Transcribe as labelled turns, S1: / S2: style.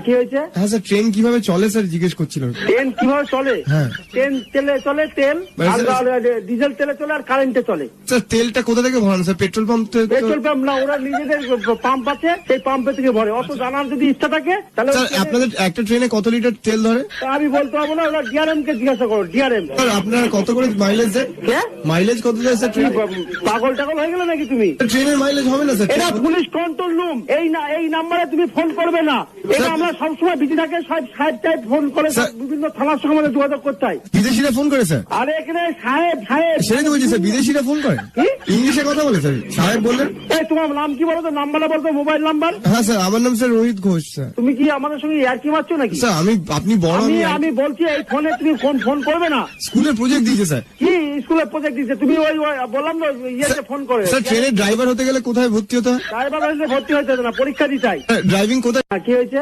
S1: কি হয়েছে?
S2: হ্যাঁ স্যার, ট্রেন কিভাবে চলে স্যার জিজ্ঞেস করছিলাম।
S1: ট্রেন কিভাবে চলে?
S2: হ্যাঁ,
S1: ট্রেন তেলে চলে, তেল ডিজেল তেলে চলে আর কারেন্টে চলে।
S2: স্যার তেলটা কোথা থেকে ভরান স্যার? পেট্রোল পাম্প থেকে?
S1: পেট্রোল পাম্প না, ওরা নিজেদের পাম্প আছে, সেই পাম্পে থেকে ভরে। অত জানার যদি ইচ্ছা থাকে তাহলে
S2: স্যার আপনাদের একটা ট্রেনে কত লিটার তেল ধরে?
S1: আমি বলতে পারবো না, ওরা ডিআরএম কে জিজ্ঞাসা করো। ডিআরএম
S2: স্যার আপনারা কত করে মাইলেজ দেন? মাইলেজ কত দেয় স্যার ট্রেন?
S1: পাগল টাগল হয়ে গেল নাকি তুমি?
S2: ট্রেনের মাইলেজ হবে না স্যার?
S1: এটা পুলিশ কন্ট্রোল রুম। এই নাম্বারে তুমি ফোন করবে না। এটা আমরা সবসময় বিজি থাকে, সাহেব টাইপ ফোন করে বিভিন্ন থানার সঙ্গে আমাদের যোগাযোগ করতে হয়।
S2: বিদেশিরা ফোন করে স্যার?
S1: আরে এখানে সাহেব
S2: সেটাই তো বলছি স্যার, বিদেশিরা ফোন করে ইংলিশে কথা বলে স্যার। সাহেব বললেন।
S1: তোমার নাম কি বলো তো? নাম্বারটা বলতো, মোবাইল নাম্বার।
S2: হ্যাঁ স্যার, আমার নাম স্যার রোহিত ঘোষ স্যার।
S1: তুমি কি আমাদের সঙ্গে ইয়ার্কি মারছো নাকি?
S2: স্যার আপনি বড়।
S1: আমি বলছি এই ফোনে তুমি ফোন করবে না।
S2: স্কুলের প্রজেক্ট দিয়েছে স্যার।
S1: কি স্কুলের প্রজেক্ট দিচ্ছে? তুমি ওই বললাম না ইয়েতে ফোন করে।
S2: স্যার ট্রেনের ড্রাইভার হতে গেলে কোথায় ভর্তি হতে হয়?
S1: ড্রাইভার হতে ভর্তি হতে না, পরীক্ষা দিতে হয়।
S2: ড্রাইভিং কোথায়?
S1: কি হয়েছে?